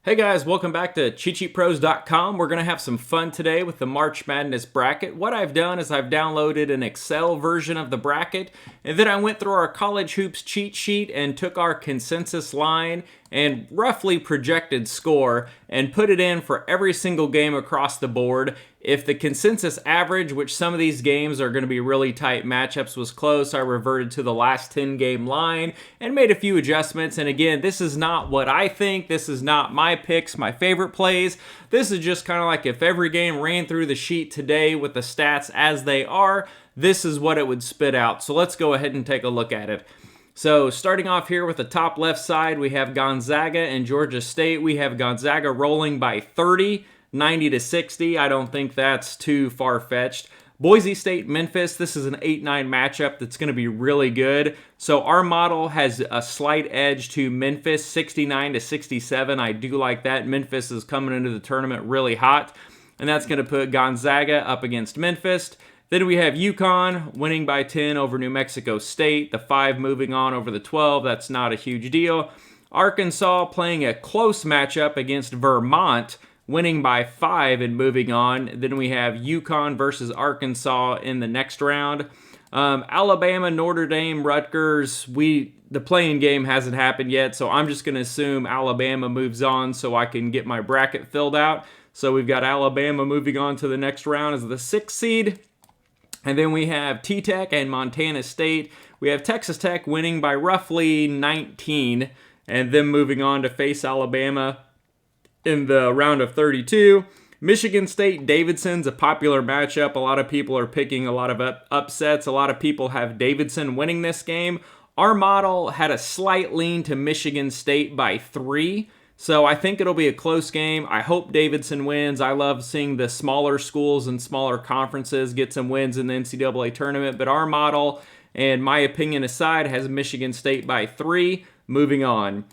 Hey guys, welcome back to CheatSheetPros.com. We're going to have some fun today with the March Madness bracket. What I've done is I've downloaded an Excel version of the bracket, and then I went through our college hoops cheat sheet and took our consensus line and roughly projected score and put it in for every single game across the board. If the consensus average, which some of these games are going to be really tight matchups, was close, I reverted to the last 10 game line and made a few adjustments. And again, this is not what I think. This is not my picks, my favorite plays. This is just kind of like if every game ran through the sheet today with the stats as they are, this is what it would spit out. So let's go ahead and take a look at it. So starting off here with the top left side, we have Gonzaga and Georgia State. We have Gonzaga rolling by 30, 90-60. I don't think that's too far-fetched. Boise State, Memphis, this is an 8-9 matchup that's going to be really good. So our model has a slight edge to Memphis, 69-67. I do like that. Memphis is coming into the tournament really hot, and that's going to put Gonzaga up against Memphis. Then we have Yukon winning by 10 over New Mexico State. The 5 moving on over the 12. That's not a huge deal. Arkansas playing a close matchup against Vermont, winning by 5 and moving on. Then we have Yukon versus Arkansas in the next round. Alabama, Notre Dame, Rutgers. The playing game hasn't happened yet, so I'm just going to assume Alabama moves on so I can get my bracket filled out. So we've got Alabama moving on to the next round as the 6th seed. And then we have T-Tech and Montana State. We have Texas Tech winning by roughly 19 and then moving on to face Alabama in the round of 32. Michigan State, Davidson's a popular matchup. A lot of people are picking a lot of upsets. A lot of people have Davidson winning this game. Our model had a slight lean to Michigan State by 3. So I think it'll be a close game. I hope Davidson wins. I love seeing the smaller schools and smaller conferences get some wins in the NCAA tournament. But our model, and my opinion aside, has Michigan State by 3. Moving on.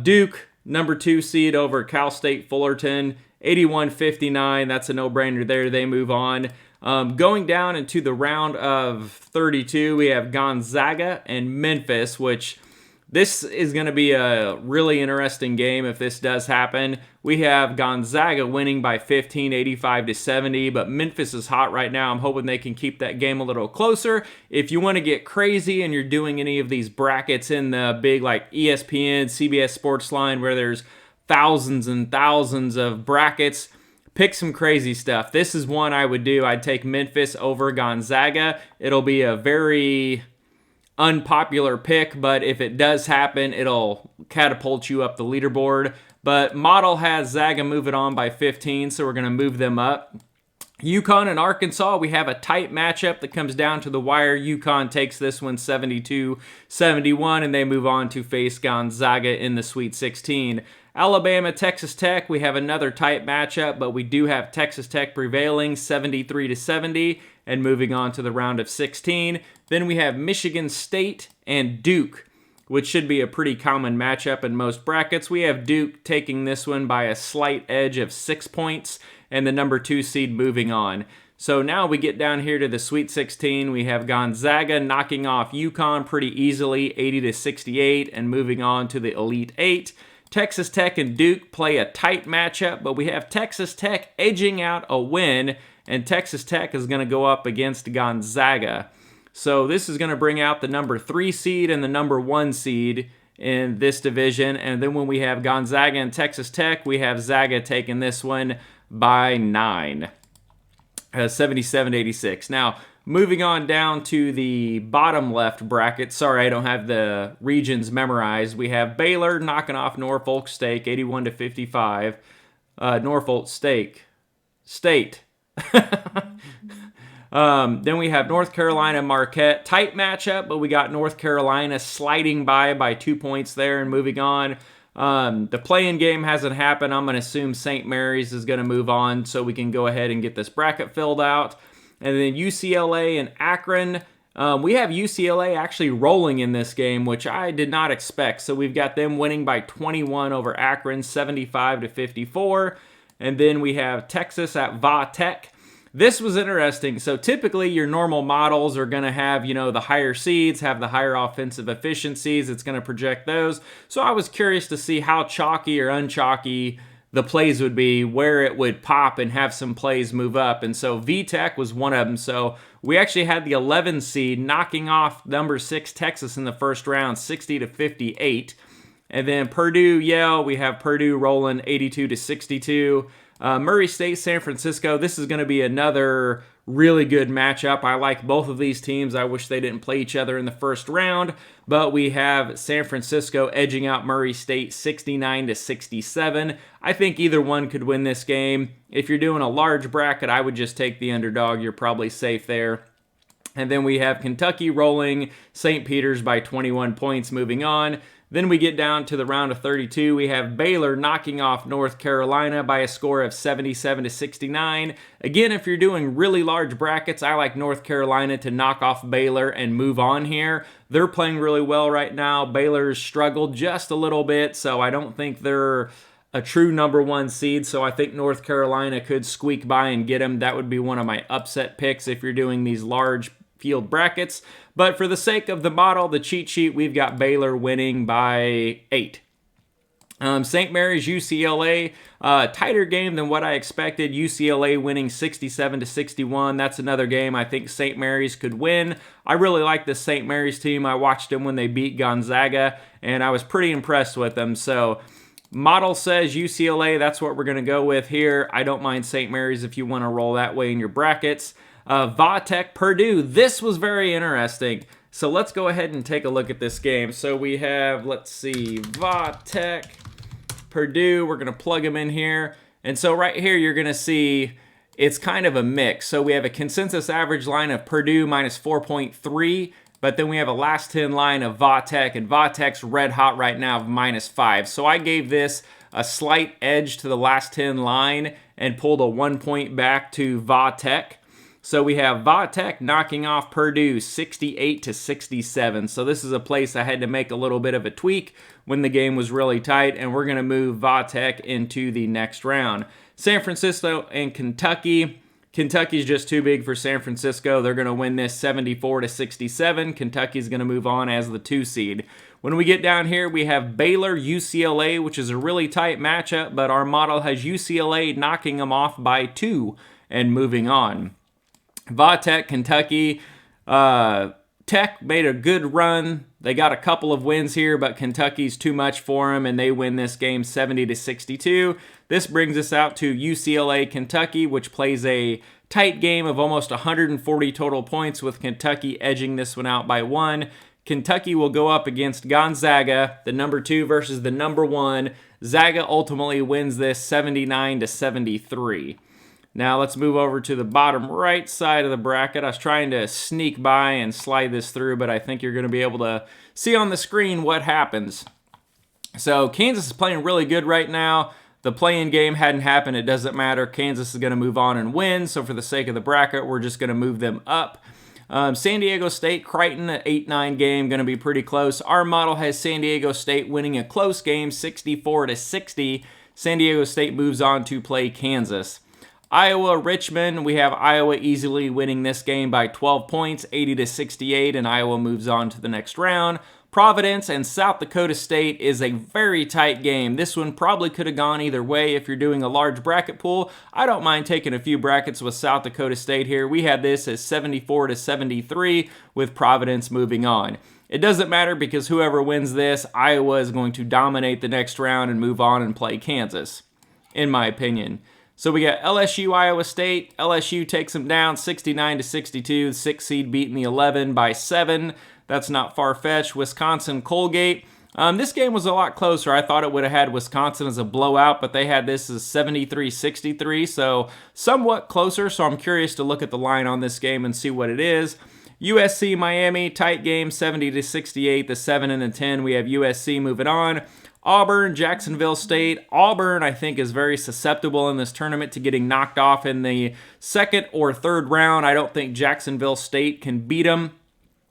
Duke, number 2 seed over Cal State Fullerton, 81-59. That's a no-brainer there. They move on. Going down into the round of 32, we have Gonzaga and Memphis, which this is going to be a really interesting game if this does happen. We have Gonzaga winning by 15, 85-70, but Memphis is hot right now. I'm hoping they can keep that game a little closer. If you want to get crazy and you're doing any of these brackets in the big like ESPN, CBS Sportsline, where there's thousands and thousands of brackets, pick some crazy stuff. This is one I would do. I'd take Memphis over Gonzaga. It'll be a very unpopular pick, but if it does happen, it'll catapult you up the leaderboard. But model has Zaga moving on by 15, so we're going to move them up. Yukon and Arkansas, we have a tight matchup that comes down to the wire. Yukon takes this one 72-71, and they move on to face Gonzaga in the Sweet 16. Alabama, Texas Tech, we have another tight matchup, but we do have Texas Tech prevailing 73-70 and moving on to the round of 16. Then we have Michigan State and Duke, which should be a pretty common matchup in most brackets. We have Duke taking this one by a slight edge of 6 points and the number 2 seed moving on. So now we get down here to the Sweet 16. We have Gonzaga knocking off Yukon pretty easily, 80-68, and moving on to the Elite 8. Texas Tech and Duke play a tight matchup, but we have Texas Tech edging out a win, and Texas Tech is going to go up against Gonzaga. So this is going to bring out the number 3 seed and the number 1 seed in this division. And then when we have Gonzaga and Texas Tech, we have Zaga taking this one by 9, 77-86. Now, moving on down to the bottom left bracket. Sorry, I don't have the regions memorized. We have Baylor knocking off Norfolk State, 81-55. Norfolk State. Then we have North Carolina Marquette. Tight matchup, but we got North Carolina sliding by 2 points there and moving on. The play-in game hasn't happened. I'm going to assume St. Mary's is going to move on so we can go ahead and get this bracket filled out. And then UCLA and Akron. We have UCLA actually rolling in this game, which I did not expect. So we've got them winning by 21 over Akron, 75-54. And then we have Texas at Vautec. this was interesting. So typically your normal models are going to have, the higher seeds, have the higher offensive efficiencies. It's going to project those. So I was curious to see how chalky or unchalky the plays would be, where it would pop and have some plays move up. And so Vautec was one of them. So we actually had the 11 seed knocking off number 6 Texas in the first round, 60-58. And then Purdue, Yale, we have Purdue rolling 82-62. Murray State, San Francisco, this is going to be another really good matchup. I like both of these teams. I wish they didn't play each other in the first round, but we have San Francisco edging out Murray State 69-67. I think either one could win this game. If you're doing a large bracket, I would just take the underdog. You're probably safe there. And then we have Kentucky rolling St. Peter's by 21 points moving on. Then we get down to the round of 32. We have Baylor knocking off North Carolina by a score of 77-69. Again, if you're doing really large brackets, I like North Carolina to knock off Baylor and move on here. They're playing really well right now. Baylor's struggled just a little bit, so I don't think they're a true number 1 seed, so I think North Carolina could squeak by and get them. That would be one of my upset picks if you're doing these large field brackets. But for the sake of the model, the cheat sheet, we've got Baylor winning by 8. St. Mary's, UCLA, tighter game than what I expected. UCLA winning 67-61. That's another game I think St. Mary's could win. I really like the St. Mary's team. I watched them when they beat Gonzaga, and I was pretty impressed with them. So model says UCLA. That's what we're going to go with here. I don't mind St. Mary's if you want to roll that way in your brackets. Vautec, Purdue. This was very interesting. So let's go ahead and take a look at this game. So we have, let's see, Vautec, Purdue. We're going to plug them in here. And so right here, you're going to see it's kind of a mix. So we have a consensus average line of Purdue minus 4.3, but then we have a last 10 line of Vautec, and Vautec's red hot right now of minus 5. So I gave this a slight edge to the last 10 line and pulled a 1 point back to Vautec. So we have Vautec knocking off Purdue 68-67. So this is a place I had to make a little bit of a tweak when the game was really tight, and we're going to move Vautec into the next round. San Francisco and Kentucky. Kentucky's just too big for San Francisco. They're going to win this 74-67. Kentucky's going to move on as the 2 seed. When we get down here, we have Baylor, UCLA, which is a really tight matchup, but our model has UCLA knocking them off by 2 and moving on. Vautec, Kentucky. Tech made a good run. They got a couple of wins here, but Kentucky's too much for them, and they win this game 70-62. This brings us out to UCLA, Kentucky, which plays a tight game of almost 140 total points, with Kentucky edging this one out by 1. Kentucky will go up against Gonzaga, the number 2 versus the number 1. Zaga ultimately wins this 79-73. Now let's move over to the bottom right side of the bracket. I was trying to sneak by and slide this through, but I think you're going to be able to see on the screen what happens. So Kansas is playing really good right now. The play-in game hadn't happened. It doesn't matter. Kansas is going to move on and win. So for the sake of the bracket, we're just going to move them up. San Diego State, Creighton, an 8-9 game, going to be pretty close. Our model has San Diego State winning a close game, 64-60. San Diego State moves on to play Kansas. Iowa, Richmond, we have Iowa easily winning this game by 12 points, 80-68, and Iowa moves on to the next round. Providence and South Dakota State is a very tight game. This one probably could have gone either way if you're doing a large bracket pool. I don't mind taking a few brackets with South Dakota State here. We had this as 74-73 with Providence moving on. It doesn't matter because whoever wins this, Iowa is going to dominate the next round and move on and play Kansas, in my opinion. So we got LSU, Iowa State. LSU takes them down 69-62. The 6 seed beating the 11 by 7. That's not far-fetched. Wisconsin, Colgate. This game was a lot closer. I thought it would have had Wisconsin as a blowout, but they had this as 73-63, so somewhat closer. So I'm curious to look at the line on this game and see what it is. USC, Miami, tight game, 70-68. The 7 and the 10. We have USC moving on. Auburn, Jacksonville State. Auburn, I think, is very susceptible in this tournament to getting knocked off in the second or third round. I don't think Jacksonville State can beat them,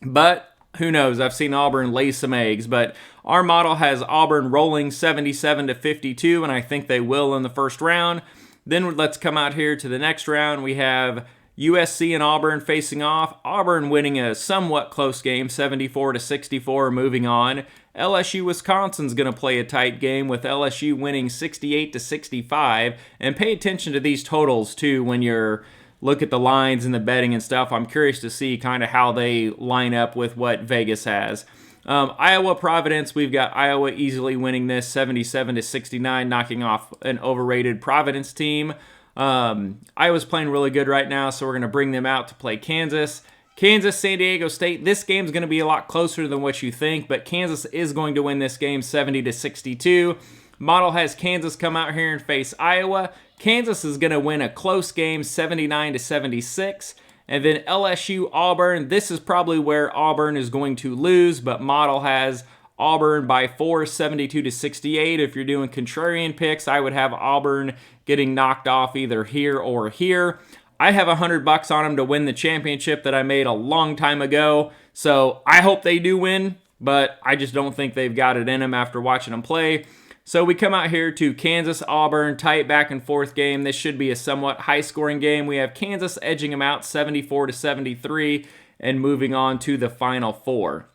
but who knows? I've seen Auburn lay some eggs, but our model has Auburn rolling 77-52, and I think they will in the first round. Then let's come out here to the next round. We have USC and Auburn facing off. Auburn winning a somewhat close game, 74-64, moving on. LSU Wisconsin's going to play a tight game with LSU winning 68-65. And pay attention to these totals too when you're look at the lines and the betting and stuff. I'm curious to see kind of how they line up with what Vegas has. Iowa Providence, we've got Iowa easily winning this 77-69, knocking off an overrated Providence team. Iowa's playing really good right now, so we're going to bring them out to play Kansas. Kansas, San Diego State, this game's going to be a lot closer than what you think, but Kansas is going to win this game 70-62. Model has Kansas come out here and face Iowa. Kansas is going to win a close game 79-76. And then LSU Auburn, this is probably where Auburn is going to lose, but Model has Auburn by 4, 72-68. If you're doing contrarian picks, I would have Auburn getting knocked off either here or here. I have $100 on them to win the championship that I made a long time ago, so I hope they do win, but I just don't think they've got it in them after watching them play. So we come out here to Kansas, Auburn, tight back and forth game. This should be a somewhat high-scoring game. We have Kansas edging them out 74-73 and moving on to the Final Four.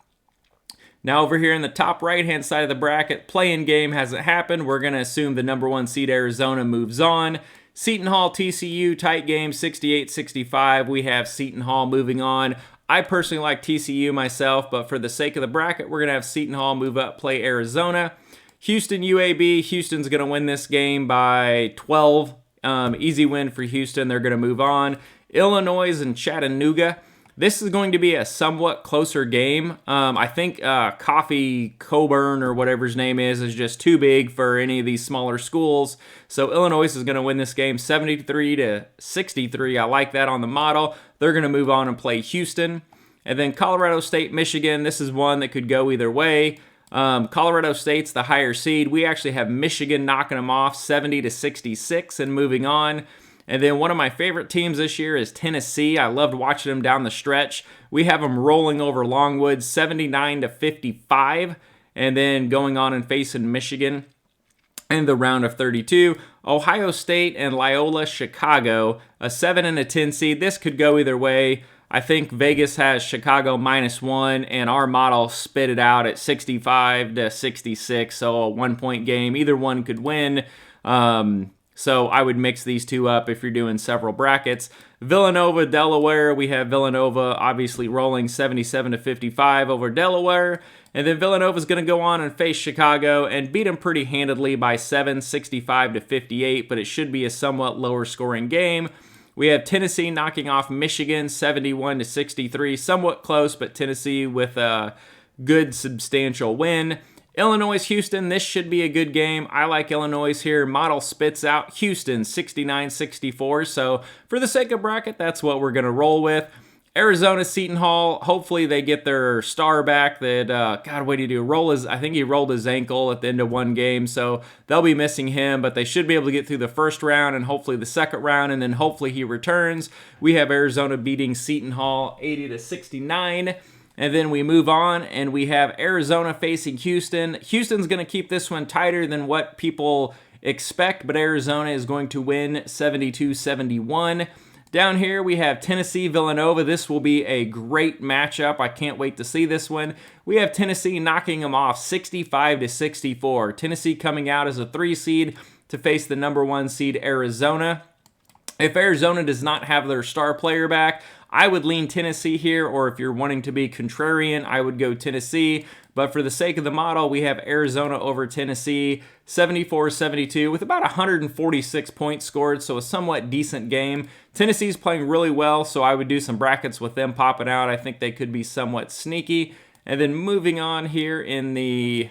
Now over here in the top right-hand side of the bracket, play-in game hasn't happened. We're going to assume the number 1 seed Arizona moves on. Seton Hall, TCU, tight game, 68-65. We have Seton Hall moving on. I personally like TCU myself, but for the sake of the bracket, we're going to have Seton Hall move up, play Arizona. Houston, UAB. Houston's going to win this game by 12. Easy win for Houston. They're going to move on. Illinois and Chattanooga. This is going to be a somewhat closer game. I think Coffee Coburn or whatever his name is just too big for any of these smaller schools. So Illinois is going to win this game 73-63. I like that on the model. They're going to move on and play Houston. And then Colorado State, Michigan. This is one that could go either way. Colorado State's the higher seed. We actually have Michigan knocking them off 70-66 and moving on. And then one of my favorite teams this year is Tennessee. I loved watching them down the stretch. We have them rolling over Longwood 79-55 and then going on and facing Michigan in the round of 32. Ohio State and Loyola Chicago, a 7 and a 10 seed. This could go either way. I think Vegas has Chicago -1, and our model spit it out at 65-66, so a 1-point game. Either one could win. So I would mix these two up if you're doing several brackets. Villanova, Delaware, we have Villanova obviously rolling 77-55 over Delaware. And then Villanova's going to go on and face Chicago and beat them pretty handedly by 7, 65-58, but it should be a somewhat lower scoring game. We have Tennessee knocking off Michigan 71-63, somewhat close, but Tennessee with a good substantial win. Illinois, Houston, this should be a good game. I like Illinois here. Model spits out Houston 69-64. So for the sake of bracket, that's what we're going to roll with. Arizona, Seton Hall, hopefully they get their star back that, God, what did he do? I think he rolled his ankle at the end of one game, so they'll be missing him, but they should be able to get through the first round and hopefully the second round, and then hopefully he returns. We have Arizona beating Seton Hall 80-69. And then we move on, and we have Arizona facing Houston. Houston's going to keep this one tighter than what people expect, but Arizona is going to win 72-71. Down here, we have Tennessee, Villanova. This will be a great matchup. I can't wait to see this one. We have Tennessee knocking them off 65-64. Tennessee coming out as a 3 seed to face the number 1 seed, Arizona. If Arizona does not have their star player back, I would lean Tennessee here, or if you're wanting to be contrarian, I would go Tennessee. But for the sake of the model, we have Arizona over Tennessee, 74-72, with about 146 points scored, so a somewhat decent game. Tennessee's playing really well, so I would do some brackets with them popping out. I think they could be somewhat sneaky. And then moving on here in the...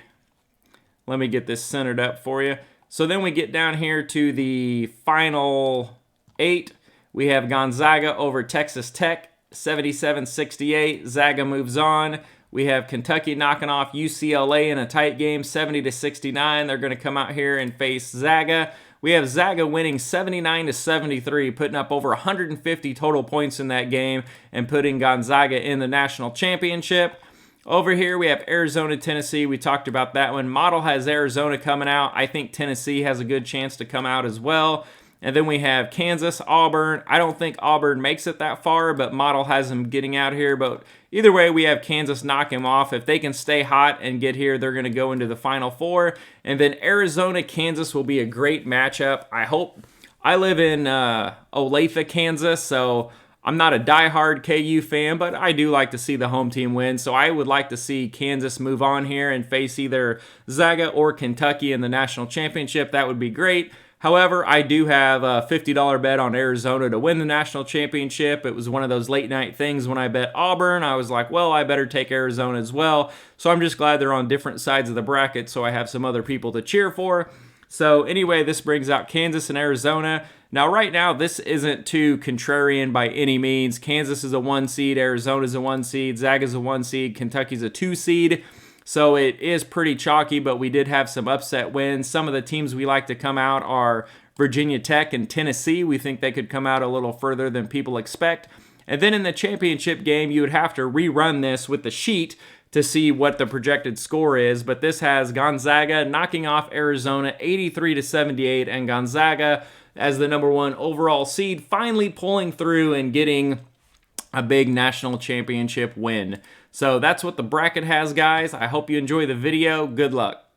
Let me get this centered up for you. So then we get down here to the final 8. We have Gonzaga over Texas Tech, 77-68. Zaga moves on. We have Kentucky knocking off UCLA in a tight game, 70-69. They're going to come out here and face Zaga. We have Zaga winning 79-73, putting up over 150 total points in that game and putting Gonzaga in the national championship. Over here, we have Arizona, Tennessee. We talked about that one. Model has Arizona coming out. I think Tennessee has a good chance to come out as well. And then we have Kansas, Auburn. I don't think Auburn makes it that far, but Model has them getting out here. But either way, we have Kansas knock him off. If they can stay hot and get here, they're going to go into the Final Four. And then Arizona, Kansas will be a great matchup. I hope. I live in Olathe, Kansas, so I'm not a diehard KU fan, but I do like to see the home team win. So I would like to see Kansas move on here and face either Gonzaga or Kentucky in the national championship. That would be great. However, I do have a $50 bet on Arizona to win the national championship. It was one of those late night things when I bet Auburn. I was like, well, I better take Arizona as well. So I'm just glad they're on different sides of the bracket, so I have some other people to cheer for. So anyway, this brings out Kansas and Arizona. Now, right now, this isn't too contrarian by any means. Kansas is a 1 seed, Arizona is a 1 seed, Zaga's a 1 seed, Kentucky's a 2 seed. So it is pretty chalky, but we did have some upset wins. Some of the teams we like to come out are Virginia Tech and Tennessee. We think they could come out a little further than people expect. And then in the championship game, you would have to rerun this with the sheet to see what the projected score is. But this has Gonzaga knocking off Arizona 83-78, and Gonzaga as the #1 overall seed finally pulling through and getting a big national championship win. So that's what the bracket has, guys. I hope you enjoy the video. Good luck.